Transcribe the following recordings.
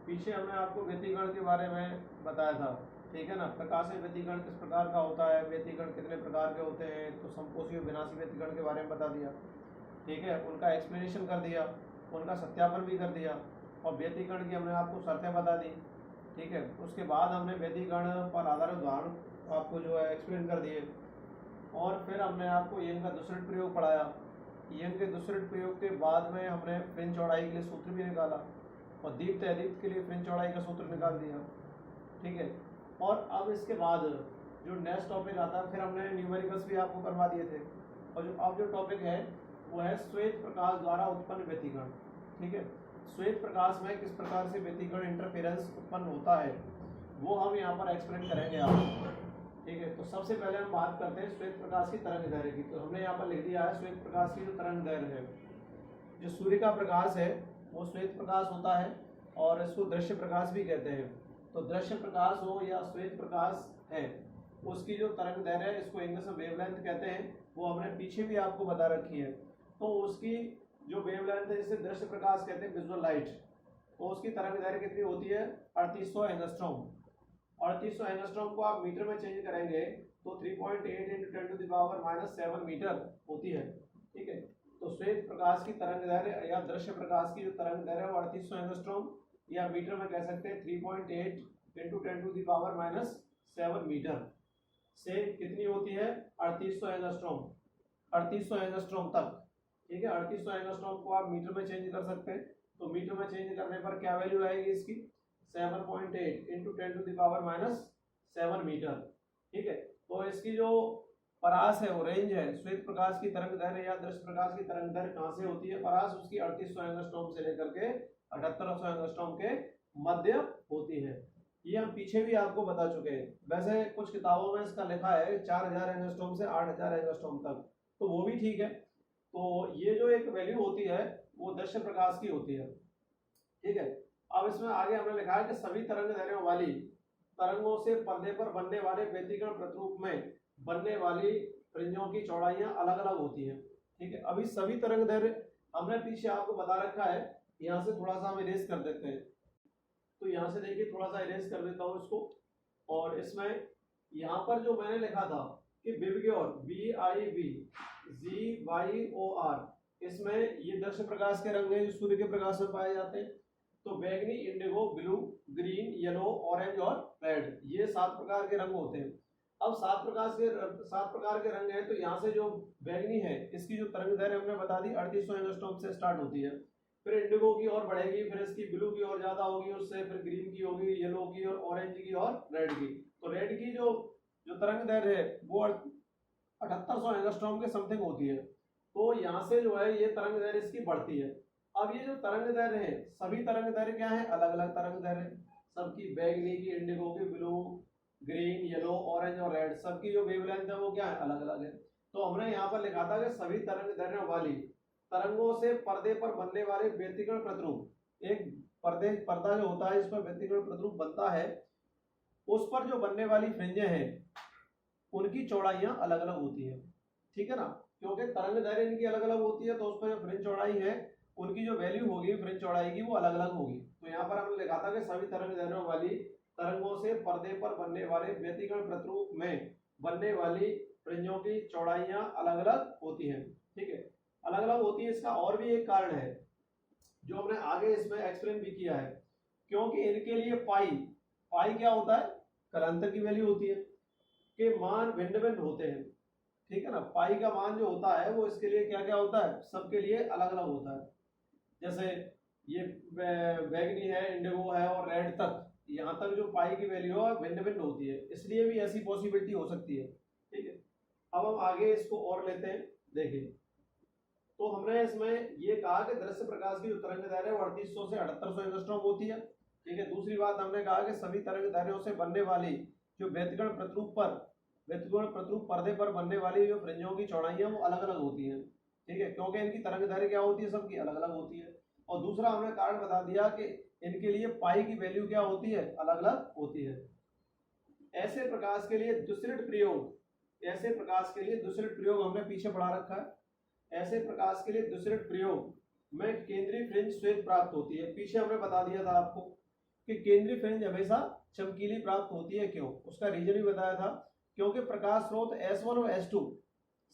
पीछे हमने आपको व्यतिकरण के बारे में बताया था, ठीक है ना। प्रकाशीय व्यतिकरण किस प्रकार का होता है, व्यतिकरण कितने प्रकार के होते हैं, तो समकोषी और विनाशी व्यतिकरण के बारे में बता दिया, ठीक है। उनका एक्सप्लेनेशन कर दिया, उनका सत्यापन भी कर दिया, और व्यतिकरण की हमने आपको शर्तें बता दी, ठीक है। उसके बाद हमने व्यतिकरण पर आधारित उदाहरण आपको जो है एक्सप्लेन कर दिए, और फिर हमने आपको यंग का दूसरे प्रयोग पढ़ाया। यंग के दूसरे प्रयोग के बाद में हमने फ्रिंज चौड़ाई के लिए सूत्र भी निकाला, और दीप्त अदीप्त के लिए फ्रिंज चौड़ाई का सूत्र निकाल दिया, ठीक है। और अब इसके बाद जो नेक्स्ट टॉपिक आता है, फिर हमने न्यूमेरिकल्स भी आपको करवा दिए थे, और जो अब जो टॉपिक है वो है श्वेत प्रकाश द्वारा उत्पन्न व्यतिकरण, ठीक है। श्वेत प्रकाश में किस प्रकार से व्यतिकरण इंटरफेरेंस उत्पन्न होता है वो हम यहाँ पर एक्सप्लेन करेंगे आप, ठीक है। तो सबसे पहले हम बात करते हैं श्वेत प्रकाश की तरंग दैर्घ्य की। तो हमने यहाँ पर लिख दिया है श्वेत प्रकाश की जो तरंग दैर्घ्य है, जो सूर्य का प्रकाश है वो श्वेत प्रकाश होता है, और इसको दृश्य प्रकाश भी कहते हैं। तो दृश्य प्रकाश हो या श्वेत प्रकाश है, उसकी जो तरंग दैर्घ्य है, इसको इंग्लिश में वेवलेंथ कहते हैं, वो हमने पीछे भी आपको बता रखी है। तो उसकी जो वेवलेंथ है, जिसे दृश्य प्रकाश कहते हैं, विजुअल लाइट, तो उसकी तरंग दैर्घ्य कितनी होती है, 3800 एंगस्ट्रॉम। 3800 एंगस्ट्रॉम को आप मीटर में चेंज करेंगे तो 3.8 × 10⁻⁻7 मीटर होती है, ठीक है। तो श्वेत प्रकाश की तरंग दैर्घ्य या दृश्य प्रकाश की जो तरंग दैर्घ्य है वो 3800 एंगस्ट्रॉम, या मीटर में कह सकते हैं 3.8 × 10⁻⁷ मीटर से कितनी होती है, 3800 एंगस्ट्रॉम, 3800 एंगस्ट्रॉम तक, ठीक है। 3800 एंगस्ट्रॉम को आप मीटर में चेंज कर सकते हैं, तो मीटर में चेंज करने पर क्या वैल्यू आएगी इसकी, 7.8 × 10⁻⁷ मीटर, ठीक है। तो इसकी जो परास है, वो रेंज है, श्वेत प्रकाश की तरंग दैर्घ्य या दृश्य प्रकाश की तरंग दैर्घ्य कहाँ से होती है, परास उसकी 3800 एंगस्ट्रॉम से लेकर के 7800 एंगस्ट्रॉम के मध्य होती है। ये हम पीछे भी आपको बता चुके हैं। वैसे कुछ किताबों में इसका लिखा है 4000 एंगस्ट्रॉम से 8000 एंगस्ट्रॉम तक, तो वो भी ठीक है। तो ये जो एक वैल्यू होती है वो दृश्य प्रकाश की होती है, ठीक है। अब इसमें आगे हमने लिखा है कि सभी तरंग दैर्घ्यों वाली तरंगों से पर्दे पर बनने वाले व्यतिकरण प्रतिरूप में बनने वाली फ्रिंजों की चौड़ाइयां अलग अलग होती हैं, ठीक है। अभी सभी तरंग दैर्घ्य हमने पीछे आपको बता रखा है, यहाँ से थोड़ा सा हम इरेज कर देते हैं। तो यहाँ से देखिए, थोड़ा सा इरेज कर देता हूँ इसको, और इसमें यहाँ पर जो मैंने लिखा था कि विबग्योर VIBGYOR, इसमें ये दृश्य प्रकाश के रंग हैं जो सूर्य के प्रकाश में पाए जाते हैं। तो बैगनी, Indigo, blue, green, yellow, orange और रेड, ये 7 प्रकार के रंग होते हैं। अब 7 प्रकार के रंग हैं, तो यहाँ से जो बैगनी है, इसकी जो तरंग दैर्घ्य हमने बता दी 3800 एंगस्ट्रॉम से स्टार्ट होती है, फिर इंडिगो की और बढ़ेगी, फिर इसकी ब्लू की और ज्यादा होगी, उससे फिर ग्रीन की होगी, येलो की और ऑरेंज की और रेड की। तो रेड की जो जो तरंग दैर्घ्य है वो 7800 एंगस्ट्रॉम के समथिंग होती है। तो यहाँ से जो है ये तरंग दैर्घ्य इसकी बढ़ती है। अब ये जो तरंग दैर्घ्य है, सभी तरंग दैर्घ्य क्या है, अलग अलग तरंग दैर्घ्य, सबकी बैगनी की, इंडिगो की, ब्लू, ग्रीन, येलो, ऑरेंज और रेड, सबकी जो वेवलेंथ है वो क्या है, अलग अलग है। तो हमने यहाँ पर लिखा था कि सभी तरंग दैर्घ्यों वाली तरंगों से पर्दे पर बनने वाले व्यतिकरण प्रतिरूप, एक पर्दा जो होता है इस पर व्यतिकरण प्रतिरूप बनता है, उस पर जो बनने वाली फ्रिंजें हैं उनकी चौड़ाइयां अलग अलग होती है, ठीक है ना। क्योंकि तरंग दैर्घ्य इनकी अलग अलग होती है, तो उस पर जो फ्रिंज चौड़ाई है उनकी जो वैल्यू होगी फ्रिंज चौड़ाई की वो अलग अलग होगी। तो यहाँ पर हमने लिखा था कि सभी तरंग दैर्घ्यों वाली तरंगों से पर्दे पर बनने वाले व्यतिकरण प्रतिरूप में बनने वाली फ्रिंजों की चौड़ाइयां अलग अलग होती है, ठीक है। अलग अलग होती है, इसका और भी एक कारण है जो हमने आगे इसमें एक्सप्लेन भी किया है। क्योंकि इनके लिए पाई पाई क्या होता है, कलांतर की वैल्यू होती है, के मान भिन्न भिन्न होते हैं, ठीक है ना। पाई का मान जो होता है वो इसके लिए क्या क्या होता है, सबके लिए अलग अलग होता है। जैसे ये बैगनी है, इंडिगो है और रेड तक, यहाँ तक जो पाई की वैल्यू है भिन्न भिन्न होती है, इसलिए भी ऐसी पॉसिबिलिटी हो सकती है, ठीक है। अब हम आगे इसको और लेते हैं, देखिए। तो हमने इसमें ये कहा कि दृश्य प्रकाश की जो तरंग दैर्घ्य है वो 3800 से 7800 एंगस्ट्रॉम होती है, ठीक है। दूसरी बात हमने कहा कि सभी तरंग दैर्घ्यों से बनने वाली जो व्यतिकरण प्रतिरूप पर्दे पर बनने वाली जो फ्रिंजों की चौड़ाइयां वो अलग अलग होती हैं, ठीक है। क्योंकि इनकी तरंग दैर्घ्य क्या होती है, सबकी अलग अलग होती है। और दूसरा हमने कारण बता दिया कि इनके लिए पाई की वैल्यू क्या होती है, अलग अलग होती है। ऐसे प्रकाश के लिए दूसरे प्रयोग हमने पीछे पढ़ा रखा है। ऐसे प्रकाश के लिए दूसरे प्रयोग में केंद्रीय फ्रिंज श्वेत प्राप्त होती है, पीछे हमने बता दिया था आपको। कि केंद्रीय फ्रिंज हमेशा चमकीली प्राप्त होती है। क्यों? उसका रीजन भी बताया था, क्योंकि प्रकाश स्रोत S1 और S2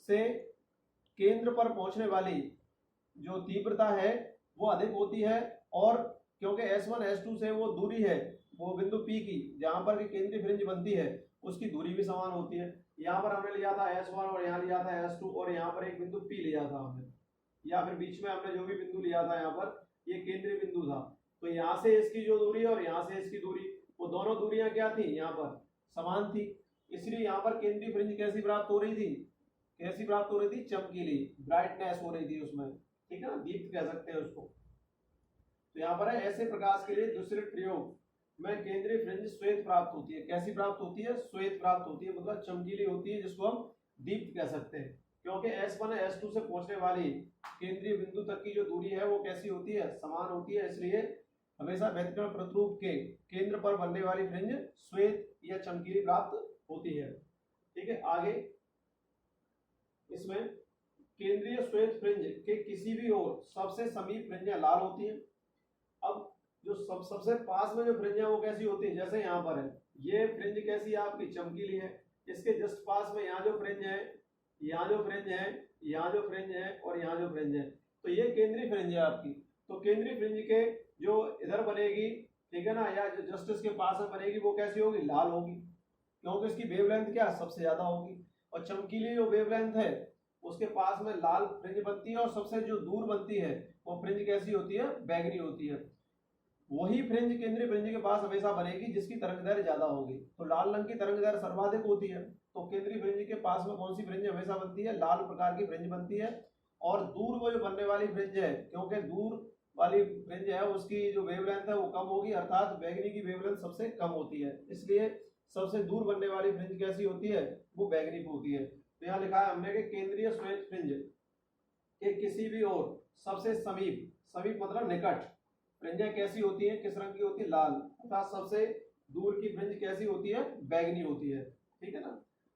से केंद्र पर पहुंचने वाली जो तीव्रता है वो अधिक होती है, और क्योंकि S1 S2 से वो दूरी है, वो बिंदु P की जहां पर केंद्रीय फ्रिंज बनती है उसकी दूरी भी समान होती है। यहाँ पर हमने लिया था S1 और यहाँ लिया था S2 और यहाँ पर एक बिंदु P लिया था हमने, या फिर बीच में हमने जो भी बिंदु लिया था यहाँ पर ये केंद्रीय बिंदु था। तो यहाँ से इसकी जो दूरी है और यहाँ से इसकी दूरी, वो दोनों दूरियां क्या थी? यहाँ पर समान थी। इसलिए यहाँ पर केंद्रीय फ्रिंज कैसी प्राप्त हो रही थी? कैसी प्राप्त हो रही थी? चमकीली, ब्राइटनेस हो रही थी उसमें, ठीक है ना, दीप्त कह सकते हैं उसको। तो यहाँ पर है ऐसे प्रकाश के लिए दूसरे प्रयोग में केंद्रीय फ्रिंज श्वेत प्राप्त होती है। कैसी प्राप्त होती है? श्वेत प्राप्त होती है, मतलब चमकीली होती है, जिसको हम दीप्त कह सकते हैं। क्योंकि S1 S2 से पहुंचने वाली केंद्रीय बिंदु तक की जो दूरी है वो कैसी होती है? समान होती है। इसलिए हमेशा व्यतिकरण प्रतिरूप के केंद्र पर बनने वाली फ्रिंज श्वेत या चमकीली प्राप्त होती है। ठीक है, आगे इसमें केंद्रीय श्वेत फ्रिंज के किसी भी ओर सबसे समीप फ्रिंजें लाल होती हैं। अब जो सबसे पास में जो फ्रिंज है वो कैसी होती है? जैसे यहाँ पर है, ये फ्रिंज कैसी है आपकी? चमकीली है। इसके जस्ट पास में यहाँ जो फ्रिंज है, यहाँ जो फ्रिंज है, यहाँ जो फ्रिंज है और यहाँ जो फ्रिंज है, तो ये केंद्रीय फ्रिंज है आपकी। तो केंद्रीय फ्रिंज के जो इधर बनेगी, ठीक है ना, या जो जस्ट इसके पास में बनेगी वो कैसी होगी? लाल होगी, क्योंकि इसकी वेवलेंथ क्या सबसे ज्यादा होगी। और चमकीली जो वेवलेंथ है उसके पास में लाल फ्रिंज बनती है, और सबसे जो दूर बनती है वो फ्रिंज कैसी होती है? बैगनी होती है। वही फ्रिंज केंद्रीय फ्रिंज के पास हमेशा बनेगी जिसकी तरंगदैर्घ्य ज्यादा होगी। तो लाल रंग की तरंगदैर्घ्य सर्वाधिक होती है, तो केंद्रीय फ्रिंज के पास में कौन सी फ्रिंज हमेशा बनती है? लाल प्रकार की फ्रिंज बनती है। और दूर वो जो बनने वाली फ्रिंज है, क्योंकि दूर वाली फ्रिंज है उसकी जो वेवलेंथ है वो कम होगी, अर्थात बैगनी की वेवलेंथ सबसे कम होती है, इसलिए सबसे दूर बनने वाली फ्रिंज कैसी होती है? वो बैगनी होती है। तो यहाँ लिखा है हमने कि केंद्रीय श्वेत फ्रिंज के किसी भी ओर सबसे समीप, समीप मतलब निकट फ्रिंजें कैसी होती है? किस रंग की होती है? लाल। अर्थात सबसे दूर की फ्रिंज कैसी होती है? बैगनी होती है। ठीक है ना।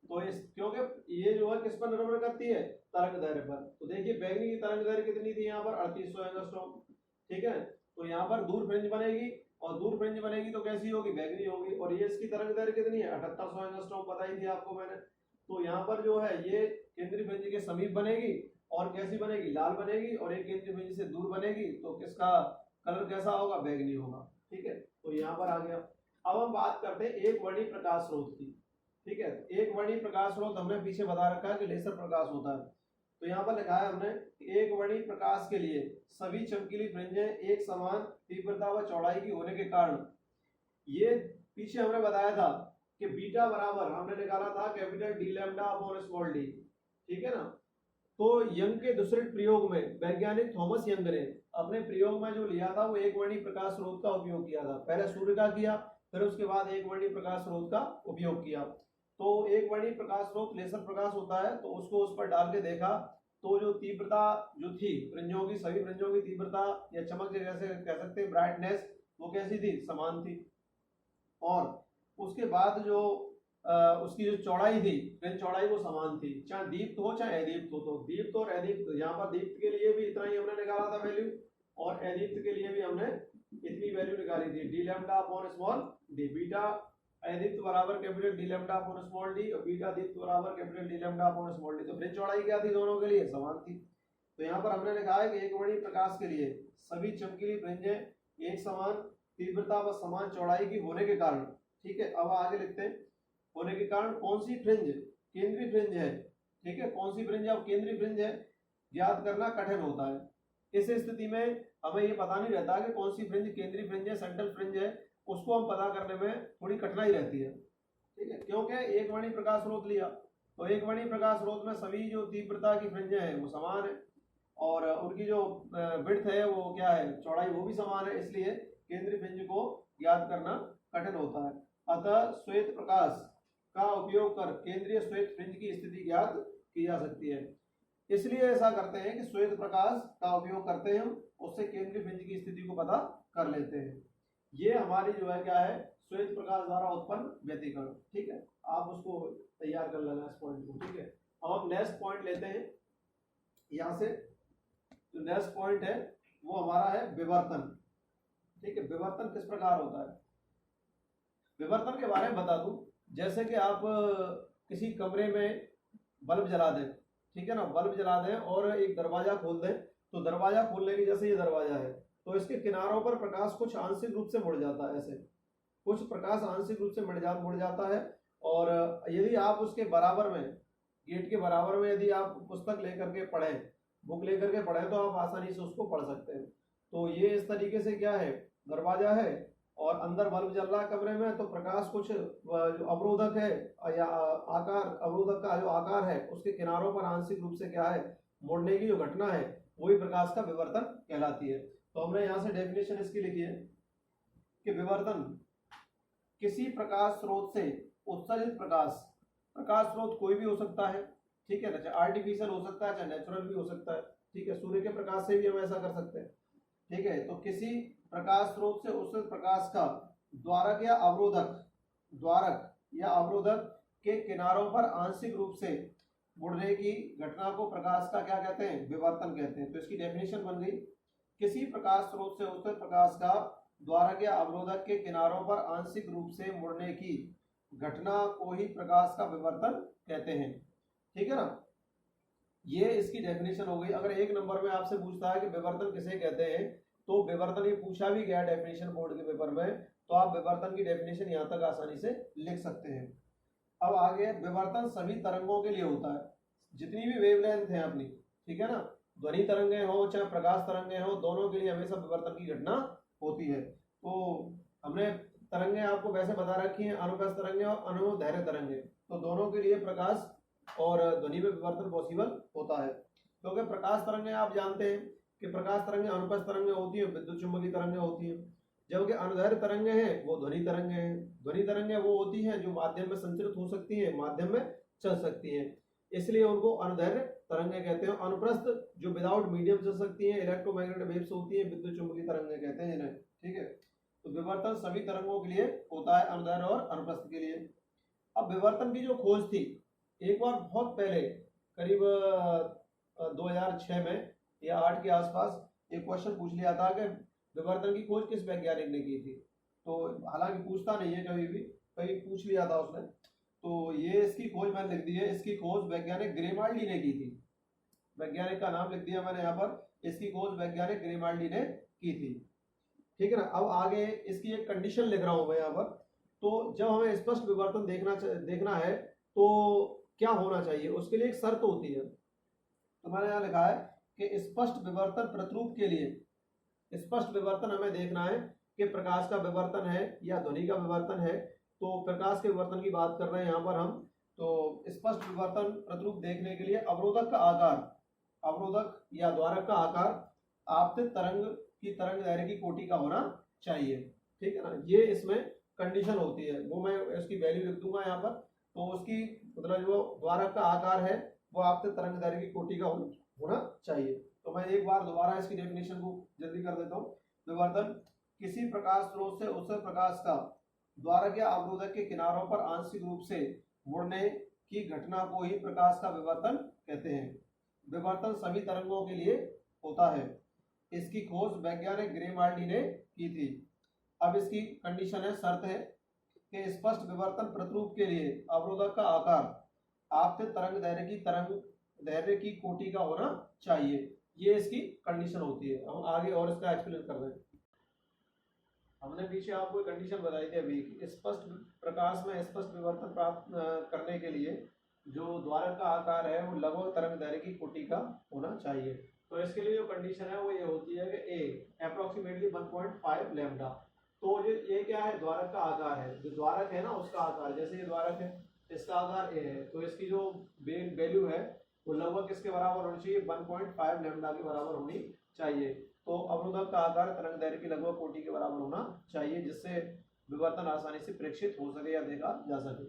तो इस क्योंकि ये जो है किस पर निर्भर करती है? तरंग दैर्घ्य पर। तो देखिए बैगनी की तरंग दैर्घ्य कितनी थी यहाँ पर? 3800 एंगस्ट्रॉम। ठीक है, तो यहाँ पर दूर फ्रिंज बनेगी, और दूर फ्रिंज बनेगी तो कैसी होगी? बैगनी होगी। और ये इसकी तरंग दैर्घ्य कितनी है? 7800 एंगस्ट्रॉम बताई थी आपको मैंने। तो यहाँ पर जो है ये केंद्रीय फ्रिंज के समीप बनेगी, और कैसी बनेगी? लाल बनेगी। और एक केंद्रीय फ्रिंज से दूर बनेगी तो किसका कलर कैसा होगा? बैगनी होगा। ठीक है, तो यहाँ पर आ गया। अब हम बात करते हैं एक वर्णी प्रकाश स्रोत की। ठीक है, एक वर्णी प्रकाश स्रोत हमने पीछे बता रखा है कि लेजर प्रकाश होता है। तो यहाँ पर लिखा है हमने एक वर्णी प्रकाश के लिए सभी चमकीली फ्रिंजें एक समान तीव्रता व चौड़ाई की होने के कारण, ये पीछे हमने बताया था कि बीटा बराबर हमने निकाला था capital D lambda upon small D. ठीक है ना। तो यंग के दूसरे प्रयोग में वैज्ञानिक थॉमस यंग ने अपने प्रयोग में जो लिया था वो एक वर्णी प्रकाश स्रोत का उपयोग किया था। पहले सूर्य का किया, फिर उसके बाद एक वर्णी प्रकाश स्रोत का उपयोग किया। तो एक वर्णी प्रकाश स्रोत लेजर प्रकाश होता है, तो उसको उस पर डाल के देखा, तो जो तीव्रता जो थी फ्रिंजों की, सभी फ्रिंजों की तीव्रता या चमक जैसे कह सकते हैं ब्राइटनेस, वो कैसी थी? समान थी। और उसके बाद जो उसकी जो चौड़ाई थी, फ्रिंज चौड़ाई वो समान थी, चाहे दीप्त हो चाहे अदीप्त हो। तो दीप्त और अदीप्त, यहाँ पर दीप्त के लिए भी इतना ही हमने निकाला था वैल्यू, और अदीप्त के लिए भी हमने इतनी वैल्यू निकाली थी, D lambda upon small D. Beta अदीप्त बराबर capital D lambda upon small D, और बीटा दीप्त बराबर capital D lambda upon small D. तो फ्रिंज चौड़ाई क्या थी? दोनों के लिए समान थी। तो यहाँ पर हमने लिखा है कि एक वर्णी प्रकाश के लिए सभी चमकीली फ्रिंजें एक समान तीव्रता व समान चौड़ाई की होने के कारण, ठीक है, अब आगे लिखते हैं, होने के कारण कौन सी फ्रिंज केंद्रीय फ्रिंज है? ठीक है, कौन सी फ्रिंज अब केंद्रीय फ्रिंज है ज्ञात करना कठिन होता है। इस स्थिति में हमें ये पता नहीं रहता कि कौन सी फ्रिंज केंद्रीय फ्रिंज है, सेंट्रल फ्रिंज है, उसको हम पता करने में थोड़ी कठिनाई रहती है। ठीक है, क्योंकि एक वर्णी प्रकाश स्रोत लिया, तो एक वर्णी प्रकाश स्रोत में सभी जो तीव्रता की फ्रिंजें हैं वो समान है, और उनकी जो विड्थ है वो क्या है? चौड़ाई, वो भी समान है, इसलिए केंद्रीय फ्रिंज को ज्ञात करना कठिन होता है। अतः श्वेत प्रकाश का उपयोग कर केंद्रीय श्वेत फ्रिंज की स्थिति ज्ञात की जा सकती है। इसलिए ऐसा करते हैं कि श्वेत प्रकाश का उपयोग करते हैं, उससे केंद्रीय फ्रिंज की स्थिति को पता कर लेते हैं। ये हमारी जो है क्या है? श्वेत प्रकाश द्वारा उत्पन्न व्यतिकरण। ठीक है, आप उसको तैयार कर लेना इस पॉइंट को। ठीक है, अब हम नेक्स्ट पॉइंट लेते हैं। यहाँ से जो नेक्स्ट पॉइंट है वो हमारा है विवर्तन। ठीक है, विवर्तन किस प्रकार होता है, विवर्तन के बारे में बता दूं। जैसे कि आप किसी कमरे में बल्ब जला दें, ठीक है ना, बल्ब जला दें और एक दरवाजा खोल दें, तो दरवाजा खोलने की जैसे ये दरवाजा है तो इसके किनारों पर प्रकाश कुछ आंशिक रूप से मुड़ जाता है, ऐसे कुछ प्रकाश आंशिक रूप से मुड़ जाता है। और यदि आप उसके बराबर में, गेट के बराबर में यदि आप पुस्तक लेकर के पढ़ें, बुक लेकर के पढ़ें, तो आप आसानी से उसको पढ़ सकते हैं। तो ये इस तरीके से क्या है, दरवाजा है और अंदर बल्ब जल रहा है कमरे में, तो प्रकाश कुछ जो अवरोधक है या आकार, अवरोधक का जो आकार है उसके किनारों पर आंशिक रूप से क्या है, मुड़ने की जो घटना है वही प्रकाश का विवर्तन कहलाती है। तो हमने यहाँ से डेफिनेशन इसकी लिखी है कि विवर्तन किसी प्रकाश स्रोत से उत्सर्जित प्रकाश, प्रकाश स्रोत कोई भी हो सकता है, ठीक है ना, चाहे आर्टिफिशियल हो सकता है चाहे नेचुरल भी हो सकता है, ठीक है, सूर्य के प्रकाश से भी हम ऐसा कर सकते हैं, ठीक है। तो किसी प्रकाश स्रोत से उत्सर्जित प्रकाश का द्वारक या अवरोधक, द्वारक या अवरोधक के किनारों पर आंशिक रूप से मुड़ने की घटना को प्रकाश का क्या कहते हैं, विवर्तन कहते हैं। तो इसकी डेफिनेशन बन गई, किसी प्रकाश स्रोत से उत्सर्जित प्रकाश का द्वारक या अवरोधक के किनारों पर आंशिक रूप से मुड़ने की घटना को ही प्रकाश का विवर्तन कहते हैं, ठीक है ना। ये इसकी डेफिनेशन हो गई। अगर एक नंबर में आपसे पूछता है कि विवर्तन किसे कहते हैं, तो विवर्तन ये पूछा भी गया डेफिनेशन बोर्ड के पेपर में, तो आप विवर्तन की डेफिनेशन यहाँ तक आसानी से लिख सकते हैं। अब आगे, विवर्तन सभी तरंगों के लिए होता है, जितनी भी वेवलेंथ है अपनी, ठीक है ना, ध्वनि तरंगे हो चाहे प्रकाश तरंगे हो, दोनों के लिए हमेशा विवर्तन की घटना होती है। तो हमने तरंगे आपको वैसे बता रखी हैं, अनुप्रस्थ तरंगे और अनुदैर्घ्य तरंगे, तो दोनों के लिए प्रकाश और ध्वनि में विवर्तन पॉसिबल होता है। क्योंकि प्रकाश तरंगे आप जानते हैं कि प्रकाश तरंगे अनुप्रस्थ तरंगे होती है, विद्युत चुंबकीय तरंगे होती है, जबकि अनुदैर्घ्य तरंगे हैं वो ध्वनि तरंगे हैं। ध्वनि तरंगे वो होती हैं जो माध्यम में संचरित हो सकती हैं, माध्यम में चल सकती हैं, इसलिए उनको अनुदैर्घ्य तरंगे कहते हैं। अनुप्रस्थ जो विदाउट मीडियम चल सकती हैं, इलेक्ट्रोमैग्नेटिक वेव्स होती हैं, विद्युत चुंबकीय तरंगे कहते हैं इन्हें, ठीक है। तो विवर्तन सभी तरंगों के लिए होता है, अनुदैर्घ्य और अनुप्रस्थ के लिए। अब विवर्तन की जो खोज थी, एक बार बहुत पहले करीब 2006 में या 8 के आसपास एक क्वेश्चन पूछ लिया था कि विवर्तन की खोज किस वैज्ञानिक ने की थी। तो हालांकि पूछता नहीं है कभी भी, कभी पूछ लिया था उसने, तो ये इसकी खोज मैंने लिख दी है। इसकी खोज वैज्ञानिक ग्रेमाल्डी ने की थी, वैज्ञानिक का नाम लिख दिया मैंने यहाँ पर, इसकी खोज वैज्ञानिक ग्रेमाल्डी ने की थी, ठीक है ना। अब आगे इसकी एक कंडीशन लिख रहा हूं मैं यहाँ पर। तो जब हमें स्पष्ट विवर्तन देखना है तो क्या होना चाहिए, उसके लिए एक शर्त होती है। तो मैंने यहाँ लिखा है कि स्पष्ट विवर्तन प्रतिरूप के लिए, स्पष्ट विवर्तन हमें देखना है कि प्रकाश का विवर्तन है या ध्वनि का विवर्तन है। तो प्रकाश के विवर्तन की बात कर रहे हैं यहाँ पर हम। तो स्पष्ट विवर्तन प्रतिरूप देखने के लिए अवरोधक का आकार, अवरोधक या द्वारक का आकार आपतित तरंग की तरंग दैर्घ्य की कोटि का होना चाहिए, ठीक है ना। ये इसमें कंडीशन होती है, वो मैं इसकी वैल्यू लिख दूंगा यहाँ पर। तो उसकी मतलब जो द्वारक का आकार है वो आपतित तरंग दैर्घ्य की कोटि का होना चाहिए। तो मैं एक बार दोबारा इसकी डेफिनेशन को जल्दी कर देता हूँ। विवर्तन किसी प्रकाश स्रोत से उत्सर्जित प्रकाश का द्वारक या अवरोधक के किनारों पर आंशिक रूप से मुड़ने की घटना को ही प्रकाश का विवर्तन कहते हैं। विवर्तन सभी तरंगों के लिए होता है। इसकी खोज वैज्ञानिक ग्रेमाल्डी ने की थी। अब इसकी कंडीशन है, शर्त है कि स्पष्ट विवर्तन प्रतिरूप के लिए अवरोधक का आकार आपतित तरंग दैर्घ्य की कोटि का होना चाहिए। ये इसकी कंडीशन होती है। हम आगे और इसका एक्सप्लेन कर रहे हैं। हमने पीछे आपको कंडीशन बताई थी अभी कि स्पष्ट प्रकाश में स्पष्ट विवर्तन प्राप्त करने के लिए जो द्वारक का आकार है वो लगभग तरंग दैर्घ्य की कोटि का होना चाहिए। तो इसके लिए जो कंडीशन है वो ये होती है कि ए अप्रोक्सीमेटली 1.5 लैम्डा। तो ये क्या है, द्वारक का आकार है, जो द्वारक है ना उसका आकार, जैसे ये द्वारक है इसका आकार ए है, तो इसकी जो वैल्यू है वो लगभग किसके बराबर होनी चाहिए, 1.5 लैम्डा के बराबर होनी चाहिए। तो अवरोधक का आकार तरंग दैर्घ्य की लगभग कोटि के बराबर होना चाहिए, जिससे विवर्तन आसानी से प्रेक्षित हो सके या देखा जा सके।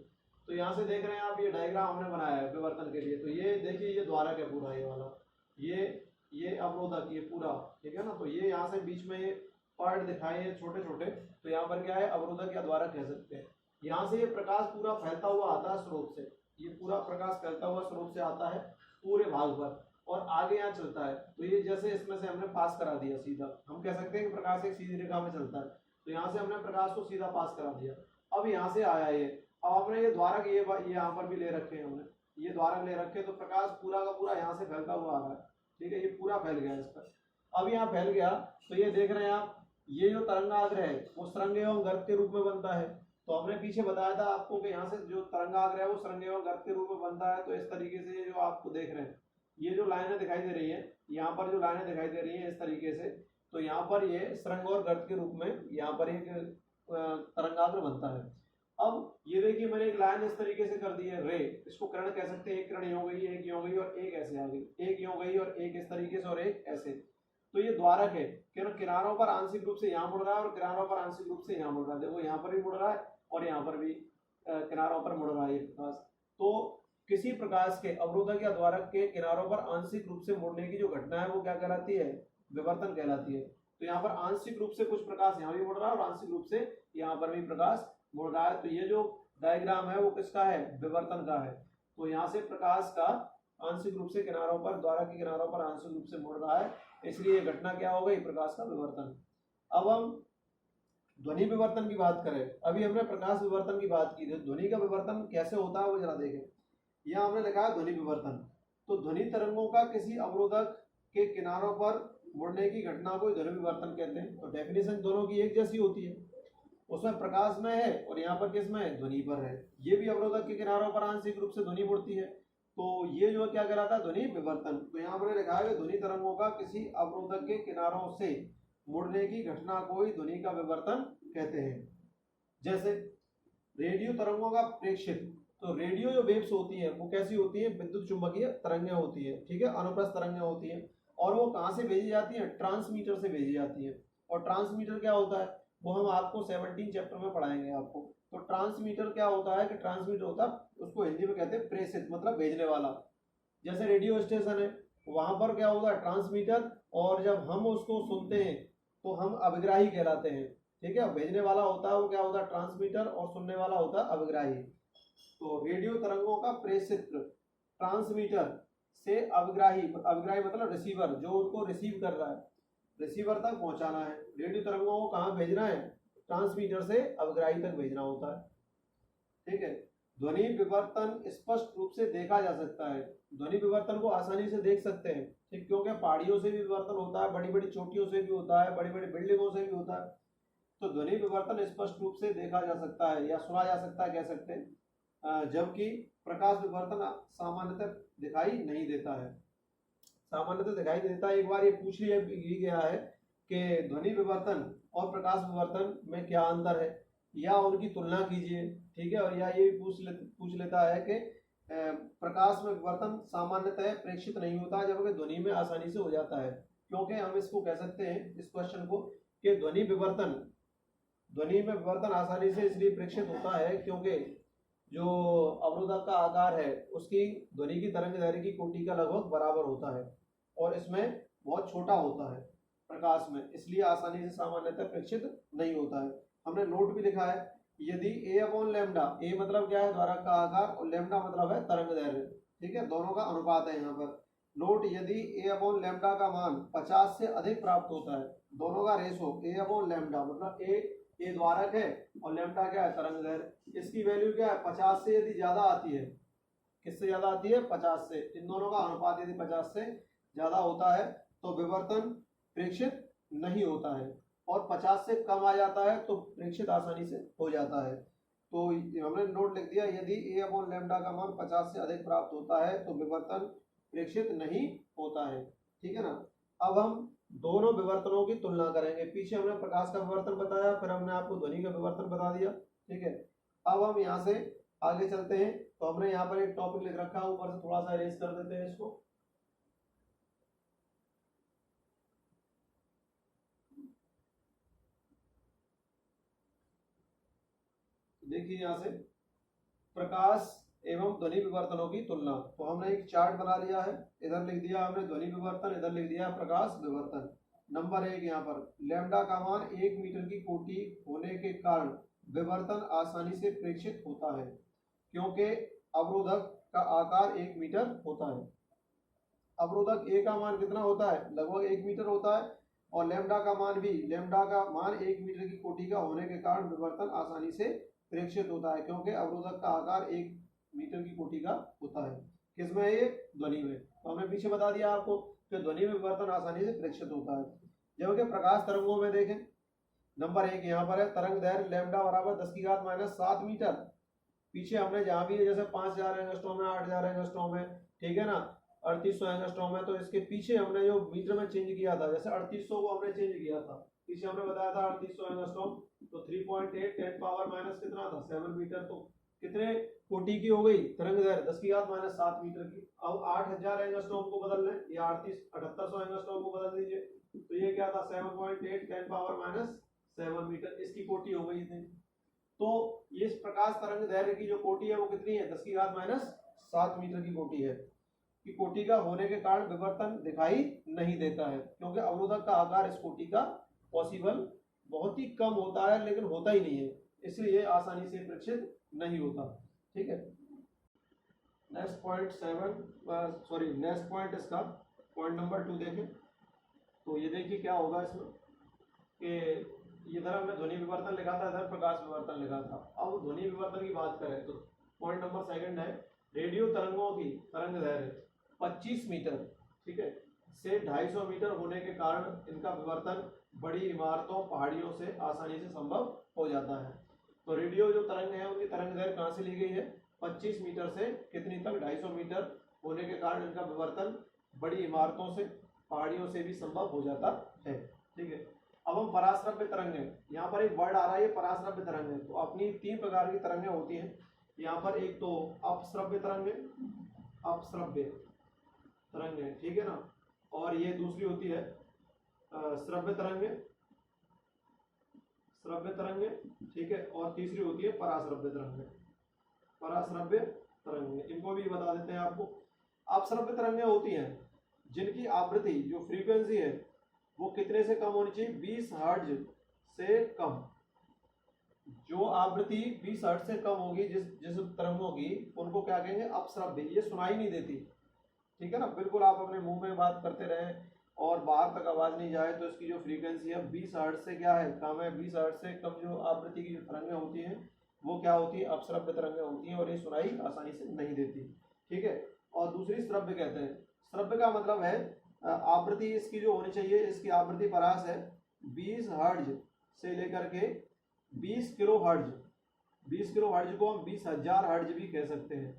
तो यहाँ से देख रहे हैं आप, ये डायग्राम हमने बनाया है विवर्तन के लिए। तो ये देखिए, ये द्वारक है पूरा, ये वाला, ये अवरोधक, ये पूरा, ठीक है ना। तो ये यहाँ से बीच में पार्ट दिखाए हैं छोटे छोटे, तो यहाँ पर क्या है, अवरोधक या द्वारक कह सकते हैं। यहाँ से ये प्रकाश पूरा फैलता हुआ आता है स्रोत से, ये पूरा प्रकाश फैलता हुआ स्रोत से आता है पूरे भाग पर, और आगे यहाँ चलता है, तो ये जैसे इसमें से हमने पास करा दिया सीधा, हम कह सकते हैं कि प्रकाश एक सीधी रेखा में चलता है, तो यहाँ से हमने प्रकाश को सीधा पास करा दिया। अब यहाँ से आया ये, अब हमने ये द्वारक ये यहाँ पर भी ले रखे हैं, हमने ये द्वारक ले रखे, तो प्रकाश पूरा का पूरा यहाँ से फैलता हुआ आ रहा है, ठीक है, ये पूरा फैल गया इस पर। अब यहाँ फैल गया तो ये देख रहे हैं आप, ये जो तरंगाग्र है वो सरंग एवं गर्त के रूप में बनता है। तो हमने पीछे बताया था आपको कि यहाँ से जो तरंगाग्र है वो सरंग एवं गर्त के रूप में बनता है। तो इस तरीके से ये जो आपको देख रहे हैं, ये जो लाइनें दिखाई दे रही है, यहाँ पर जो लाइनें दिखाई दे रही है इस तरीके से, तो यहाँ पर ये सरंग और गर्त के रूप में यहाँ पर एक तरंगाग्र बनता है। अब ये देखिए मैंने एक लाइन इस तरीके से कर दी है रे, इसको किरण कह सकते हैं, एक किरण ये हो गई, एक ये हो गई और एक ऐसे आ गई, एक ये हो गई और एक इस तरीके से और एक ऐसे। तो ये द्वारक है, किनारों पर आंशिक रूप से यहाँ मुड़ रहा है और किनारों पर आंशिक रूप से यहाँ मुड़ रहा है, देखो यहाँ पर भी मुड़ रहा है और यहाँ पर भी किनारों पर मुड़ रहा है ये प्रकाश। तो किसी प्रकाश के अवरोधक या द्वारक के किनारों पर आंशिक रूप से मुड़ने की जो घटना है वो क्या कहलाती है, विवर्तन कहलाती है। तो यहाँ पर आंशिक रूप से कुछ प्रकाश यहाँ भी मुड़ रहा है और आंशिक रूप से यहाँ पर भी प्रकाश मुड़ रहा है। तो ये जो डायग्राम है वो किसका है, विवर्तन का है। तो यहाँ से प्रकाश का आंशिक रूप से किनारों पर, द्वारक के किनारों पर आंशिक रूप से मुड़ रहा है, इसलिए घटना क्या हो गई, प्रकाश का विवर्तन। अब हम ध्वनि विवर्तन की बात करें, अभी हमने प्रकाश विवर्तन की बात की, ध्वनि का विवर्तन कैसे होता है वो जरा देखें। यहाँ हमने लिखा है ध्वनि विवर्तन, तो ध्वनि तरंगों का किसी अवरोधक के किनारों पर मुड़ने की घटना को ध्वनि विवर्तन कहते हैं। तो डेफिनेशन दोनों की एक जैसी होती है, उसमें प्रकाश में है और यहाँ पर किस में है, ध्वनि पर है। ये भी अवरोधक के किनारों पर आंशिक रूप से ध्वनि मुड़ती है, तो ये जो क्या कहलाता है, ध्वनि विवर्तन। तो यहाँ पर लिखा है कि ध्वनि तरंगों का किसी अवरोधक के किनारों से मुड़ने की घटना को ही ध्वनि का विवर्तन कहते हैं। जैसे रेडियो तरंगों का प्रेक्षित, तो रेडियो जो वेव्स होती है वो कैसी होती है, विद्युत चुंबकीय तरंगें होती है, ठीक है, अनुप्रस्थ तरंगें होती है, और वो कहाँ से भेजी जाती है, ट्रांसमीटर से भेजी जाती है। और ट्रांसमीटर क्या होता है वो हम आपको 17 चैप्टर में पढ़ाएंगे आपको। तो ट्रांसमीटर क्या होता है कि ट्रांसमीटर होता है, उसको हिंदी में कहते हैं प्रेषित, मतलब भेजने वाला। जैसे रेडियो स्टेशन है वहां पर क्या होता है, ट्रांसमीटर, और जब हम उसको सुनते हैं तो हम अभिग्राही कहलाते हैं, ठीक है। भेजने वाला होता है वो क्या होता है, ट्रांसमीटर, और सुनने वाला होता है अभिग्राही। तो रेडियो तरंगों का प्रेषित ट्रांसमीटर से अभिग्राही, अभिग्राही मतलब रिसीवर, जो उनको रिसीव कर रहा है, रिसीवर तक पहुंचाना है। रेडियो तरंगों को कहाँ भेजना है, ट्रांसमीटर से अभिग्राही तक भेजना होता है, ठीक है। ध्वनि विवर्तन स्पष्ट रूप से देखा जा सकता है, ध्वनि विवर्तन को आसानी से देख सकते हैं, ठीक, क्योंकि पहाड़ियों से भी विवर्तन होता है, बड़ी बड़ी चोटियों से भी होता है, बड़ी बड़ी बिल्डिंगों से भी होता है। तो ध्वनि विवर्तन स्पष्ट रूप से देखा जा सकता है या सुना जा सकता है कह सकते हैं, जबकि प्रकाश विवर्तन सामान्यतः दिखाई नहीं देता है, सामान्यतः दिखाई देता है। एक बार ये पूछ लिया गया है कि ध्वनि विवर्तन और प्रकाश विवर्तन में क्या अंतर है, या उनकी तुलना कीजिए, ठीक है। और या ये भी पूछ लेता है कि प्रकाश में विवर्तन सामान्यतः प्रेक्षित नहीं होता है, जबकि ध्वनि में आसानी से हो जाता है। क्योंकि हम इसको कह सकते हैं इस क्वेश्चन को कि ध्वनि में विवर्तन आसानी से इसलिए प्रेक्षित होता है क्योंकि जो अवरोधक का आकार है उसकी ध्वनि की तरंग दैर्घ्य की कोटि का लगभग बराबर होता है, और इसमें बहुत छोटा होता है प्रकाश में, इसलिए आसानी से सामान्यतः प्रेक्षित नहीं होता है। हमने नोट भी लिखा है, यदि a अपॉन लैम्डा, a मतलब क्या है, द्वारक का आकार, और लैम्डा मतलब है तरंग दैर्घ्य, ठीक है, दोनों का अनुपात है यहाँ पर। नोट, यदि a अपॉन लैम्डा का मान 50 से अधिक प्राप्त होता है, दोनों का रेशो a अपॉन लैम्डा, मतलब a द्वारक है और लैम्डा क्या है, तरंग दैर्घ्य, इसकी वैल्यू क्या है, 50 से यदि ज्यादा आती है, किससे ज्यादा आती है, 50 से, इन दोनों का अनुपात यदि 50 से ज्यादा होता है तो विवर्तन प्रेक्षित नहीं होता है, और 50 से कम आ जाता है तो प्रेक्षित आसानी से हो जाता है। तो हमने नोट लिख दिया, यदि a अपॉन लैम्डा का मान 50 से अधिक प्राप्त होता है तो विवर्तन प्रेक्षित नहीं होता है, ठीक है ना। अब हम दोनों विवर्तनों की तुलना करेंगे। पीछे हमने प्रकाश का विवर्तन बताया, फिर हमने आपको ध्वनि का विवर्तन बता दिया, ठीक है। अब हम यहाँ से आगे चलते हैं। तो हमने यहाँ पर एक टॉपिक लिख रखा है, ऊपर से थोड़ा सा इरेज कर देते हैं इसको। देखिए यहाँ से प्रकाश एवं ध्वनि विवर्तनों की तुलना, तो हमने एक चार्ट बना लिया है, इधर लिख दिया हमने ध्वनि विवर्तन, इधर लिख दिया प्रकाश विवर्तन। नंबर 1 यहाँ पर लैम्डा का मान 1 मीटर की कोटि होने के कारण विवर्तन आसानी से प्रेक्षित होता है, क्योंकि अवरोधक का आकार 1 मीटर होता है। अवरोधक ए का मान कितना होता है, लगभग 1 मीटर होता है, और लेमडा का मान भी, लेमडा का मान 1 मीटर की कोटि का होने के कारण विवर्तन आसानी से प्रेक्षित होता है, क्योंकि अवरोधक का आकार 1 मीटर की कोटि का होता है। किसमें है ये, ध्वनि में। तो हमने पीछे बता दिया आपको कि ध्वनि में विवर्तन आसानी से प्रेक्षित होता है। जबकि प्रकाश तरंगों में देखें, नंबर 1 यहाँ पर है, तरंग दैर्घ्य लैम्डा बराबर 10⁻⁻7 मीटर। पीछे हमने जहां भी है, जैसे 5000 एंगस्ट्रॉम है, 8000 एंगस्ट्रॉम है, ठीक है ना, 3800 एंगस्ट्रॉम है, तो इसके पीछे हमने जो मीटर में चेंज किया था, जैसे 3800 को हमने चेंज किया था, पीछे हमने बताया था 3800 एंगस्ट्रॉम, तो 3.8 10 पावर माइनस कितना था, 7 मीटर। तो कितने कोटि की हो गई तरंग दैर्घ्य, 10⁻⁻7 मीटर की। अब 8000 एंगस्ट्रॉम को बदल लें, या 7800 एंगस्ट्रॉम को बदल दीजिए, तो ये क्या था, 7.8 10 पावर माइनस 7 मीटर, इसकी कोटि हो गई इतनी। तो ये प्रकाश तरंग दैर्घ्य की जो कोटि है वो कितनी है, 10⁻⁷ मीटर की कोटि है। कि कोटि का होने के कारण विवर्तन दिखाई नहीं देता है, क्योंकि अवरोधक का आकार इस कोटि का पॉसिबल बहुत ही कम होता है, लेकिन होता ही नहीं है, इसलिए आसानी से प्रेक्षित नहीं होता। ठीक है, next point 7, sorry next point इसका पॉइंट नंबर 2 देखें। तो ये देखिए क्या होगा इसमें कि इधर हमने ध्वनि विवर्तन लिखा था, इधर प्रकाश विवर्तन लिखा था। अब ध्वनि विवर्तन की बात करें तो पॉइंट नंबर 2 है, रेडियो तरंगों की तरंग दैर्घ्य 25 मीटर, ठीक है, से 250 मीटर होने के कारण इनका विवर्तन बड़ी इमारतों, पहाड़ियों से आसानी से संभव हो जाता है। तो रेडियो जो तरंग है उनकी तरंग दैर्घ्य कहाँ से ली गई है, 25 मीटर से कितनी तक, 250 मीटर होने के कारण इनका विवर्तन बड़ी इमारतों से, पहाड़ियों से भी संभव हो जाता है। ठीक है, अब हम पराश्रव्य तरंगें, यहाँ पर एक वर्ड आ रहा है, पराश्रव्य तरंगें। तो अपनी 3 प्रकार की तरंगें होती हैं यहाँ पर। एक तो अपश्रव्य तरंगें, अपश्रव्य तरंगें, ठीक है ना, और ये दूसरी होती है श्रव्य तरंगें, श्रव्य तरंगें, ठीक है, और तीसरी होती है पराश्रव्य तरंगें, पराश्रव्य तरंगें। इनको भी बता देते हैं आपको। अपश्रव्य तरंगें होती हैं जिनकी आवृत्ति, जो फ्रीक्वेंसी है, वो कितने से कम होनी चाहिए, 20 हर्ट्ज से कम। जो आवृत्ति 20 हर्ट्ज से कम होगी जिस तरंगों की, उनको क्या कहेंगे, अपश्रव्य। ये सुनाई नहीं देती, ठीक है ना, बिल्कुल आप अपने मुंह में बात करते रहें और बाहर तक आवाज नहीं जाए, तो इसकी जो फ्रीक्वेंसी है 20 हर्ट्ज से क्या है, कम है। 20 हर्ट्ज से कम जो आवृत्ति की जो तरंगें होती हैं वो क्या होती है, अपश्रव्य तरंगें होती हैं, और ये सुनाई आसानी से नहीं देती। ठीक है, और दूसरी श्रव्य कहते हैं। श्रव्य का मतलब है आवृत्ति इसकी जो होनी चाहिए, इसकी आवृत्ति परास है 20 हर्ट्ज से लेकर के 20 किलो हर्ट्ज। 20 किलो हर्ट्ज को हम 20,000 हर्ट्ज भी कह सकते हैं,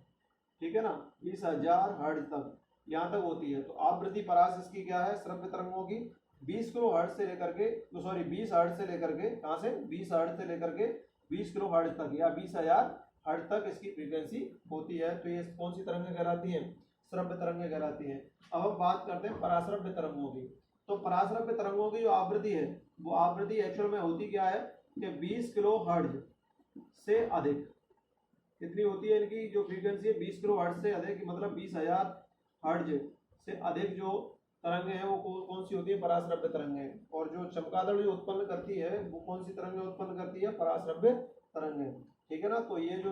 ठीक है ना, 20,000 हर्ट्ज तक, यहाँ तक होती है। तो आवृत्ति परास इसकी क्या है, श्रव्य तरंगों की 20 किलो हर्ट्ज से लेकर के, तो सॉरी 20 हर्ट्ज से लेकर के, कहाँ से, 20 हर्ट्ज से लेकर के 20 किलो हर्ट्ज तक, या 20,000 हर्ट्ज तक इसकी फ्रीक्वेंसी होती है। तो ये कौन सी तरंगें कहलाती हैं, श्रव्य तरंगें कहलाती हैं। अब हम बात करते हैं पराश्रव्य तरंगों की। तो पराश्रव्य तरंगों की जो आवृत्ति है, वो आवृत्ति एक्चुअल में होती क्या है कि 20 किलो हर्ट्ज से अधिक, कितनी होती है इनकी जो फ्रीक्वेंसी है, 20 किलो हर्ट्ज से अधिक, मतलब 20,000 हर्ट्ज से अधिक जो तरंगें हैं वो कौन सी होती है, पराश्रव्य तरंगें। और जो चमगादड़ जो उत्पन्न करती है वो कौन सी तरंगें उत्पन्न करती है, पराश्रव्य तरंगें, ठीक है ना। तो ये जो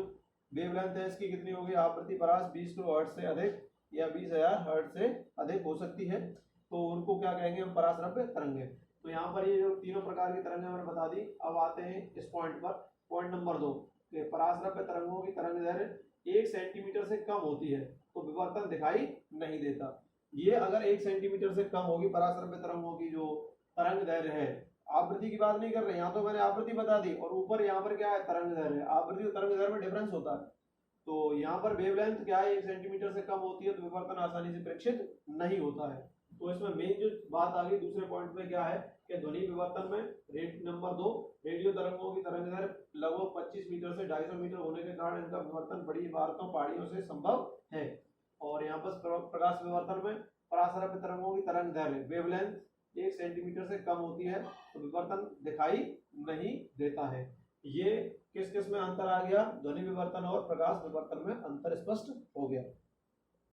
वेवलेंथ है इसकी कितनी होगी, आवृत्ति परास 20 किलो हर्ट्ज से अधिक या 20,000 हर्ट्ज से अधिक हो सकती है, तो उनको क्या कहेंगे हम, पराश्रव्य तरंगें। तो यहाँ पर ये जो तीनों प्रकार की तरंगें मैंने बता दी। अब आते हैं इस पॉइंट पर, पॉइंट नंबर 2, पराश्रव्य तरंगों की तरंग दैर्घ्य 1 सेंटीमीटर से कम होती है तो विवर्तन दिखाई नहीं देता। ये अगर 1 सेंटीमीटर से कम होगी पराश्रव्य तरंगों की जो तरंग दैर्घ्य है, आवृत्ति की बात नहीं कर रहे, यहाँ तो मैंने आवृत्ति बता दी, और ऊपर यहाँ पर क्या है, तरंग दैर्घ्य। आवृत्ति और तरंग दैर्घ्य में डिफरेंस होता है। तो यहाँ पर वेवलेंथ क्या है, 1 सेंटीमीटर से कम होती है तो विवर्तन आसानी से प्रेक्षित नहीं होता है। तो इसमें मेन जो बात आ गई दूसरे पॉइंट में क्या है कि ध्वनि विवर्तन में रेट नंबर 2, रेडियो तरंगों की तरंग दैर्घ्य लगभग 25 मीटर से 250 मीटर होने के कारण इनका विवर्तन बड़ी इमारतों, पहाड़ियों से संभव है। और यहाँ पर प्रकाश विवर्तन में पराश्रव्य तरंगों की तरंग दैर्घ्य वेवलेंथ 1 सेंटीमीटर से कम होती है तो विवर्तन दिखाई नहीं देता है। ये किस किस में अंतर आ गया, ध्वनि विवर्तन और प्रकाश विवर्तन में अंतर स्पष्ट हो गया।